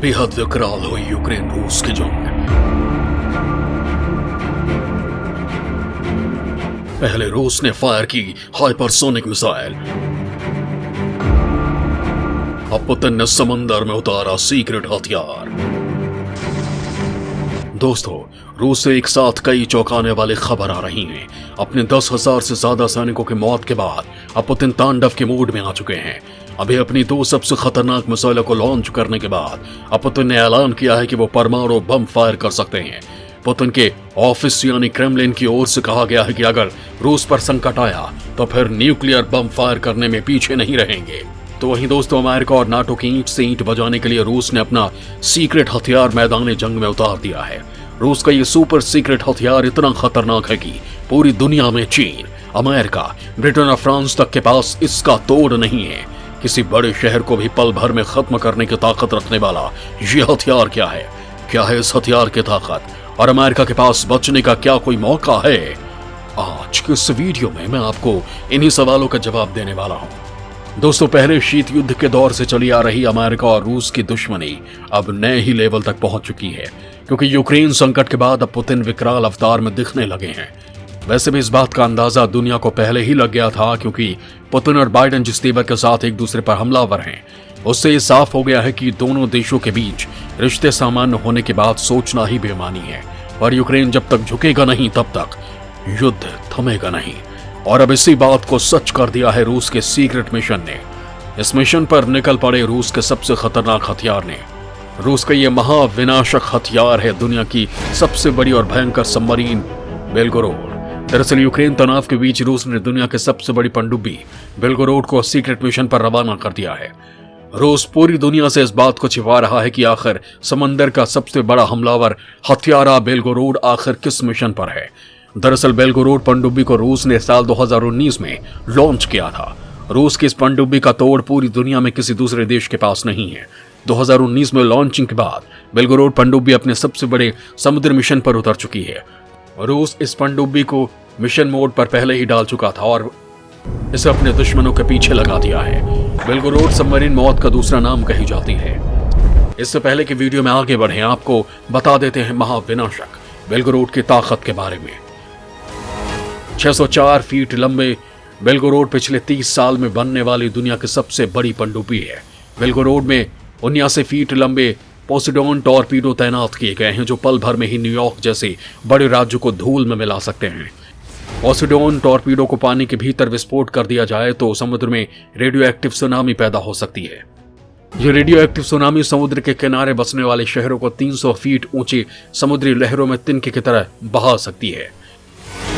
बेहद विकराल हुई यूक्रेन रूस की जंग। पहले रूस ने फायर की हाइपरसोनिक मिसाइल, अब पुतिन ने समंदर में उतारा सीक्रेट हथियार। दोस्तों, रूस से एक साथ कई चौंकाने वाली खबर आ रही हैं। अपने 10,000 से ज्यादा सैनिकों की मौत के बाद अब पुतिन तांडव के मूड में आ चुके हैं। अभी अपनी 2 सबसे खतरनाक मिसाइलों को लॉन्च करने के बाद अब पुतिन ने ऐलान किया है कि वो परमाणु बम फायर कर सकते हैं। पुतिन के ऑफिस यानी क्रेमलिन की ओर से कहा गया है कि अगर रूस पर संकट आया तो फिर न्यूक्लियर बम फायर करने में पीछे नहीं रहेंगे। तो वहीं दोस्तों, अमेरिका और नाटो की ईंट से ईंट बजाने के लिए रूस ने अपना सीक्रेट हथियार मैदान जंग में उतार दिया है। रूस का ये सुपर सीक्रेट हथियार इतना खतरनाक है कि पूरी दुनिया में चीन, अमेरिका, ब्रिटेन और फ्रांस तक के पास इसका तोड़ नहीं है। किसी बड़े शहर को भी पल भर में खत्म करने की ताकत रखने वाला ये हथियार क्या है? क्या है इस हथियार की ताकत, और अमेरिका के पास बचने का क्या कोई मौका है? आज के इस वीडियो में मैं आपको इन्हीं सवालों का जवाब देने वाला हूं। दोस्तों, पहले शीत युद्ध के दौर से चली आ रही अमेरिका और रूस की दुश्मनी अब नए ही लेवल तक पहुंच चुकी है, क्योंकि यूक्रेन संकट के बाद अब पुतिन विकराल अवतार में दिखने लगे हैं। वैसे भी इस बात का अंदाजा दुनिया को पहले ही लग गया था, क्योंकि पुतिन और बाइडेन जिस तेवर के साथ एक दूसरे पर हमलावर हैं, उससे ये साफ हो गया है कि दोनों देशों के बीच रिश्ते सामान्य होने के बाद सोचना ही बेईमानी है। पर यूक्रेन जब तक झुकेगा नहीं तब तक युद्ध थमेगा नहीं। और अब इसी बात को सच कर दिया है रूस के सीक्रेट मिशन ने। इस मिशन पर निकल पड़े रूस के सबसे खतरनाक हथियार ने। रूस का यह महाविनाशक हथियार है दुनिया की सबसे बड़ी और भयंकर सबमरीन बेलगोरोड। दरअसल यूक्रेन तनाव के बीच रूस ने दुनिया के सबसे बड़ी पनडुब्बी बेलगोरोड को सीक्रेट मिशन पर रवाना कर दिया है। रूस पूरी दुनिया से इस बात को छिपा रहा है कि आखिर समंदर का सबसे बड़ा हमलावर हथियारा बेलगोरोड आखिर किस मिशन पर है। दरअसल बेलगोरोड पनडुब्बी को रूस ने साल 2019 में लॉन्च किया था। रूस की इस पनडुब्बी का तोड़ पूरी दुनिया में किसी दूसरे देश के पास नहीं है। 2019 में लॉन्चिंग के बाद बेलगोरोड पनडुब्बी अपने सबसे बड़े समुद्र मिशन पर उतर चुकी है। रूस इस पनडुब्बी को मिशन मोड पर पहले ही डाल चुका था और इसे अपने दुश्मनों के पीछे लगा दिया है। बेलगोरोड सबमरीन मौत का दूसरा नाम कही जाती है। इससे पहले कि वीडियो में आगे बढ़ें, आपको बता देते हैं महाविनाशक बेलगोरोड की ताकत के बारे में। 604 फीट लंबे बेलगोरोड पिछले 30 साल में बनने वाली दुनिया की सबसे बड़ी पनडुब्बी है। बेलगोरोड में 79 फीट लंबे पोसिडोन टॉर्पीडो तैनात किए गए हैं, जो पल भर में ही न्यूयॉर्क जैसे बड़े राज्य को धूल में मिला सकते हैं। पोसिडोन टॉर्पीडो को पानी के भीतर विस्फोट कर दिया जाए तो समुद्र में रेडियो एक्टिव सुनामी पैदा हो सकती है। ये रेडियो एक्टिव सुनामी समुद्र के किनारे बसने वाले शहरों को 300 फीट ऊंची समुद्री लहरों में तिनके की तरह बहा सकती है।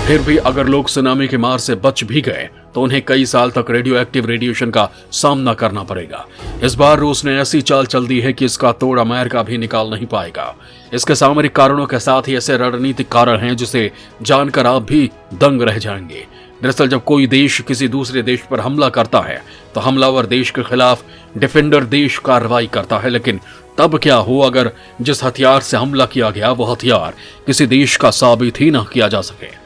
फिर भी अगर लोग सुनामी के मार से बच भी गए तो उन्हें कई साल तक रेडियो एक्टिव रेडिएशन का सामना करना पड़ेगा। इस बार रूस ने ऐसी चाल चल दी है कि इसका तोड़ अमेरिका भी निकाल नहीं पाएगा। इसके सामरिक कारणों के साथ ही ऐसे रणनीतिक कारण हैं जिसे जानकर आप भी दंग रह जाएंगे। दरअसल जब कोई देश किसी दूसरे देश पर हमला करता है तो हमलावर देश के खिलाफ डिफेंडर देश कार्रवाई करता है। लेकिन तब क्या हो अगर जिस हथियार से हमला किया गया वो हथियार किसी देश का साबित ही न किया जा सके?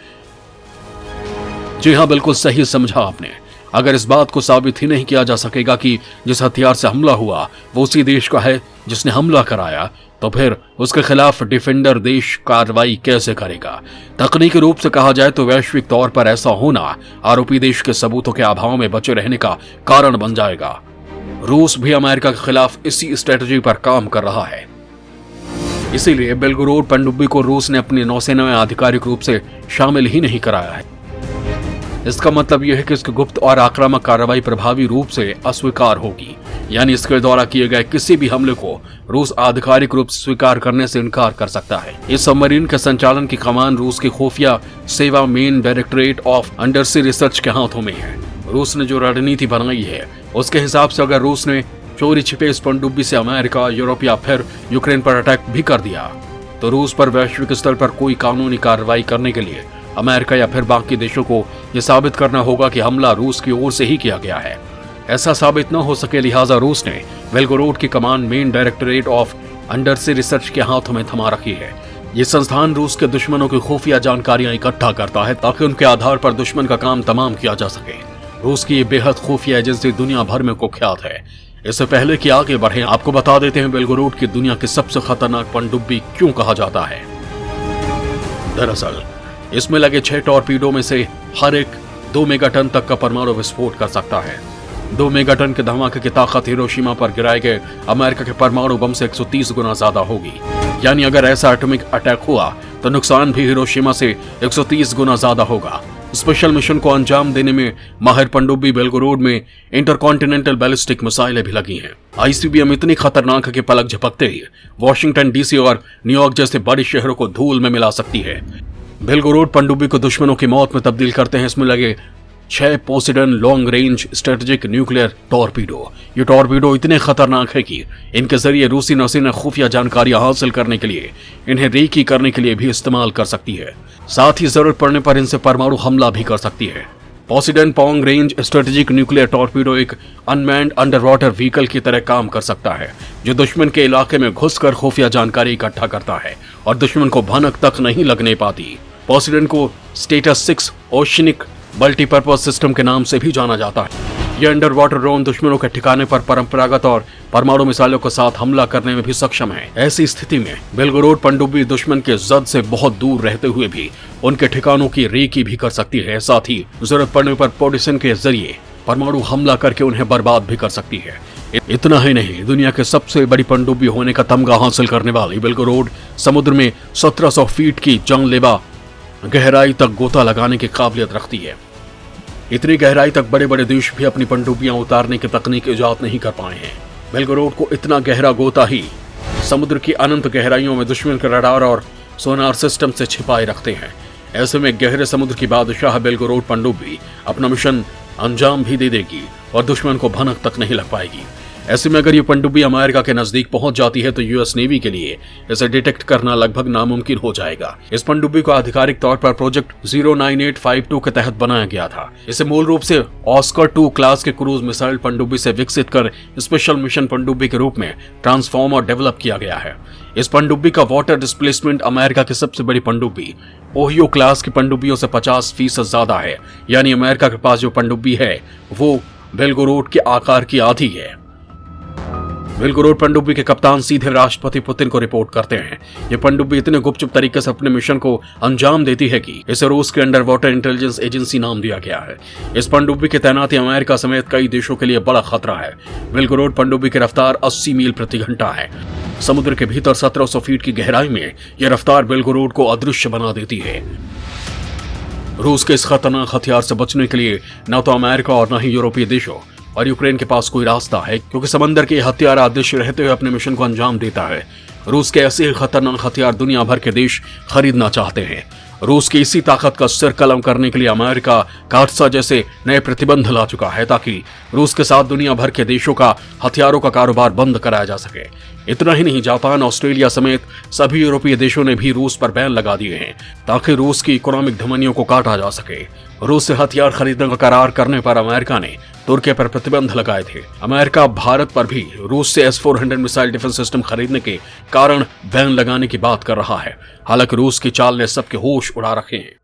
जी हाँ, बिल्कुल सही समझा आपने। अगर इस बात को साबित ही नहीं किया जा सकेगा कि जिस हथियार से हमला हुआ वो उसी देश का है जिसने हमला कराया, तो फिर उसके खिलाफ डिफेंडर देश कार्रवाई कैसे करेगा? तकनीकी रूप से कहा जाए तो वैश्विक तौर पर ऐसा होना आरोपी देश के सबूतों के अभाव में बचे रहने का कारण बन जाएगा। रूस भी अमेरिका के खिलाफ इसी स्ट्रेटजी पर काम कर रहा है। इसीलिए बेलगोरोड पनडुब्बी को रूस ने अपनी नौसेना में आधिकारिक रूप से शामिल ही नहीं कराया है। इसका मतलब यह है कि इसकी गुप्त और आक्रामक कार्रवाई प्रभावी रूप से अस्वीकार होगी, यानी इसके द्वारा किए गए किसी भी हमले को रूस आधिकारिक रूप से स्वीकार करने से इनकार कर सकता है। इस सबमरीन के संचालन की कमान रूस की खुफिया सेवा main directorate of undersea research के हाथों में है। रूस ने जो रणनीति बनाई है उसके हिसाब से अगर रूस ने चोरी छिपे इस पनडुब्बी से अमेरिका, यूरोप या फिर यूक्रेन पर अटैक भी कर दिया तो रूस पर वैश्विक स्तर पर कोई कानूनी कार्रवाई करने के लिए अमेरिका या फिर बाकी देशों को यह साबित करना होगा कि हमला रूस की ओर से ही किया गया है। ऐसा साबित न हो सके, लिहाजा रूस ने बेलगोरोड की कमान main directorate of undersea research के हाथों में थमा रखी है। ये संस्थान रूस के दुश्मनों की खुफिया जानकारियां इकट्ठा करता है ताकि उनके आधार पर दुश्मन का काम तमाम किया जा सके। रूस की ये बेहद खुफिया एजेंसी दुनिया भर में कुख्यात है। इससे पहले कि आगे बढ़े, आपको बता देते हैं बेलगोरोड की दुनिया की सबसे खतरनाक पनडुब्बी क्यों कहा जाता है। दरअसल इसमें लगे 6 टॉर्पीडो में से हर एक 2 मेगाटन तक का परमाणु विस्फोट कर सकता है। 2 मेगाटन के धमाके की ताकत हिरोशिमा पर गिराए गए अमेरिका के परमाणु बम से 130 गुना ज्यादा होगी। यानी अगर ऐसा एटॉमिक अटैक हुआ तो नुकसान भी हिरोशिमा से 130 गुना ज्यादा होगा। स्पेशल मिशन को अंजाम देने में माहिर पनडुब्बी बेलगोरोड में इंटरकॉन्टिनेंटल बैलिस्टिक मिसाइलें भी लगी हैं। आईसीबीएम इतनी खतरनाक है कि पलक झपकते ही वॉशिंगटन डीसी और न्यूयॉर्क जैसे बड़े शहरों को धूल में मिला सकती है। बेलगोरोड पनडुब्बी को दुश्मनों की मौत में तब्दील करते हैं इसमें लगे 6 Poseidon long range strategic nuclear torpedo. ये टॉर्पीडो इतने खतरनाक है कि इनके जरिए रूसी नौसेना खुफिया जानकारियां हासिल करने के लिए इन्हें रेकी करने के लिए भी इस्तेमाल कर सकती है। साथ ही जरूरत पड़ने पर इनसे परमाणु हमला भी कर सकती है। Poseidon long range strategic nuclear torpedo एक अनमैन्ड अंडर वाटर व्हीकल की तरह काम कर सकता है, जो दुश्मन के इलाके में घुसकर खुफिया जानकारी इकट्ठा करता है और दुश्मन को भनक तक नहीं लगने पाती। पोसिडन को स्टेटस 6 ओशनिक मल्टीपर्पज सिस्टम के नाम से भी जाना जाता है। यह अंडर वाटर ड्रोन दुश्मनों के ठिकाने पर परंपरागत और परमाणु मिसाइलों के साथ हमला करने में भी सक्षम है। ऐसी स्थिति में बेलगोरोड पनडुब्बी दुश्मन के जद से बहुत दूर रहते हुए भी उनके ठिकानों की रेकी भी कर सकती है। साथ ही जरूरत पड़ने पर पोडिसन के जरिए परमाणु हमला करके उन्हें बर्बाद भी कर सकती है। इतना ही नहीं, दुनिया के सबसे बड़ी पनडुब्बी होने का तमगा हासिल करने वाली बेलगोरोड समुद्र में 1700 फीट की जानलेवा गहराई तक गोता लगाने की काबिलियत रखती है। इतनी गहराई तक बड़े बड़े देश भी अपनी पनडुब्बियां उतारने की तकनीक इजाद नहीं कर पाए हैं। बेलगोरोड को इतना गहरा गोता ही समुद्र की अनंत गहराइयों में दुश्मन के रडार और सोनार सिस्टम से छिपाए रखते हैं। ऐसे में गहरे समुद्र की बादशाह बेलगोरोड पनडुब्बी अपना मिशन अंजाम भी दे देगी और दुश्मन को भनक तक नहीं लग पाएगी। ऐसे में अगर ये पनडुब्बी अमेरिका के नजदीक पहुंच जाती है तो यूएस नेवी के लिए इसे डिटेक्ट करना लगभग नामुमकिन हो जाएगा। इस पनडुब्बी को आधिकारिक तौर पर प्रोजेक्ट 09852 के तहत बनाया गया था। इसे मूल रूप से ऑस्कर 2 क्लास के क्रूज मिसाइल पनडुब्बी से विकसित कर स्पेशल मिशन पनडुब्बी के रूप में ट्रांसफॉर्म और डेवलप किया गया है। इस पनडुब्बी का वाटर डिस्प्लेसमेंट अमेरिका की सबसे बड़ी पनडुब्बी ओहियो क्लास की पनडुब्बियों से 50% ज्यादा है। यानी अमेरिका के पास जो पनडुब्बी है वो बेलगोरोड के आकार की आधी है। बेलगोरोड पनडुब्बी के कप्तान सीधे राष्ट्रपति पुतिन को रिपोर्ट करते हैं। ये पनडुब्बी इतने गुपचुप तरीके से अपने मिशन को अंजाम देती है कि इसे रूस के अंडर वाटर इंटेलिजेंस एजेंसी नाम दिया गया है। इस पनडुब्बी की तैनाती अमेरिका समेत कई देशों के लिए बड़ा खतरा है। बेलगोरोड पनडुब्बी की रफ्तार 80 मील प्रति घंटा है। समुद्र के भीतर 1700 फीट की गहराई में यह रफ्तार बेलगोरोड को अदृश्य बना देती है। रूस के इस खतरनाक हथियार से बचने के लिए न तो अमेरिका और न ही यूरोपीय देशों और यूक्रेन के पास कोई रास्ता है, क्योंकि समंदर के हथियार अदृश्य रहते हुए अपने मिशन को अंजाम देता है। रूस के ऐसे खतरनाक हथियार दुनिया भर के देश खरीदना चाहते हैं। रूस की इसी ताकत का सिर कलम करने के लिए अमेरिका काटसा जैसे नए प्रतिबंध ला चुका है, ताकि रूस के साथ दुनिया भर के देशों का हथियारों का कारोबार बंद कराया जा सके। इतना ही नहीं, जापान, ऑस्ट्रेलिया समेत सभी यूरोपीय देशों ने भी रूस पर बैन लगा दिए हैं, ताकि रूस की इकोनॉमिक धमनियों को काटा जा सके। रूस से हथियार खरीदने का करार करने पर अमेरिका ने तुर्की पर प्रतिबंध लगाए थे। अमेरिका भारत पर भी रूस से S-400 मिसाइल डिफेंस सिस्टम खरीदने के कारण बैन लगाने की बात कर रहा है। हालांकि रूस की चाल ने सबके होश उड़ा रखे हैं।